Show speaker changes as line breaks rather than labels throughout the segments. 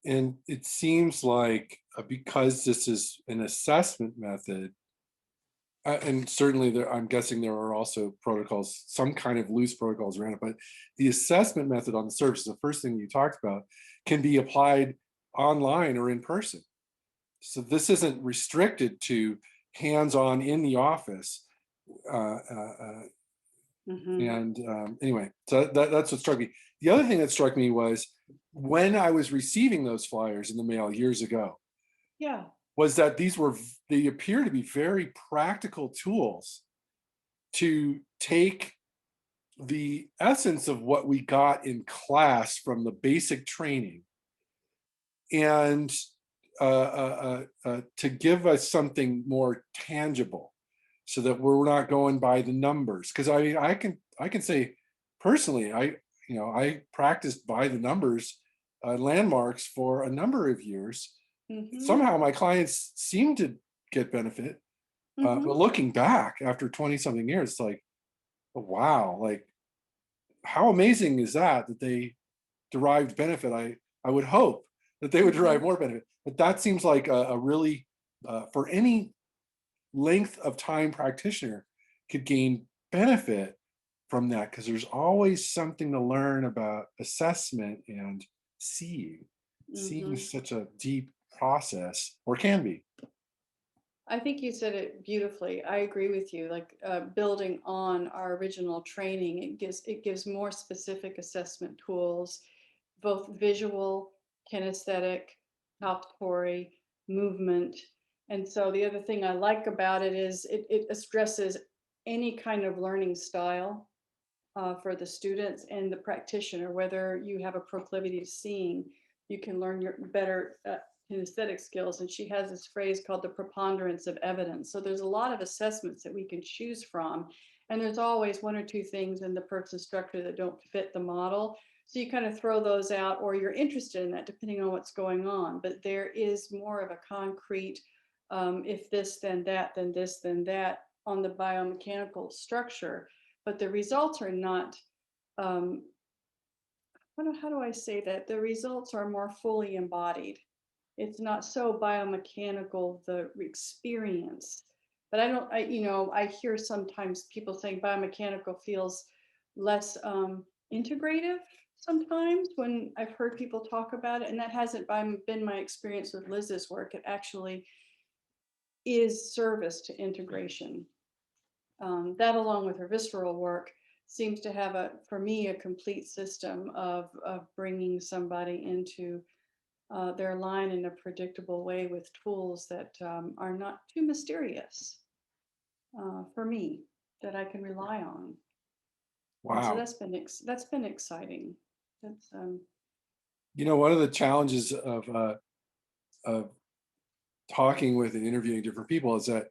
And it seems like because this is an assessment method, and certainly there, I'm guessing there are also protocols, some kind of loose protocols around it, but the assessment method on the surface, the first thing you talked about, can be applied online or in person. So this isn't restricted to hands-on in the office. Uh, uh, uh,
Hmm.
and Anyway, so that's what struck me. The other thing that struck me was when I was receiving those flyers in the mail years ago,
Yeah.
was that they appear to be very practical tools to take the essence of what we got in class from the basic training and to give us something more tangible so that we're not going by the numbers. Because I mean, I can say personally, I practiced by the numbers landmarks for a number of years.
Hmm.
Somehow my clients seem to get benefit. But
Hmm.
looking back after 20 something years, it's like, oh, wow, like how amazing is that they derived benefit? I would hope that they would derive
Hmm.
more benefit, but that seems like a really for any length of time practitioner could gain benefit from that, because there's always something to learn about assessment and seeing. Seeing
Hmm.
is such a deep process, or can be.
I think you said it beautifully. I agree with you. Like building on our original training, it gives more specific assessment tools, both visual, kinesthetic, palpatory, movement. And so the other thing I like about it is it addresses any kind of learning style for the students and the practitioner, whether you have a proclivity to seeing, you can learn your better kinesthetic skills. And she has this phrase called the preponderance of evidence. So there's a lot of assessments that we can choose from. And there's always one or two things in the person structure that don't fit the model. So you kind of throw those out, or you're interested in that depending on what's going on. But there is more of a concrete, if this, then that, then this, then that on the biomechanical structure, but the results are not, um, how do I say that? The results are more fully embodied. It's not so biomechanical, the experience. But I don't, I hear sometimes people saying biomechanical feels less integrative sometimes when I've heard people talk about it. And that hasn't been my experience with Liz's work. It actually is service to integration. That, along with her visceral work, seems to have for me, a complete system of bringing somebody into their line in a predictable way with tools that are not too mysterious for me, that I can rely on. And so
Wow.
that's been exciting. That's
One of the challenges of talking with and interviewing different people is that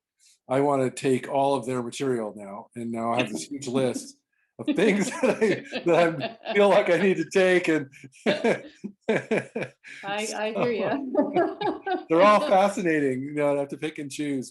I want to take all of their material now, and now I have this huge list of things that I feel like I need to take, and
I hear
so
you.
they're all fascinating. I have to pick and choose,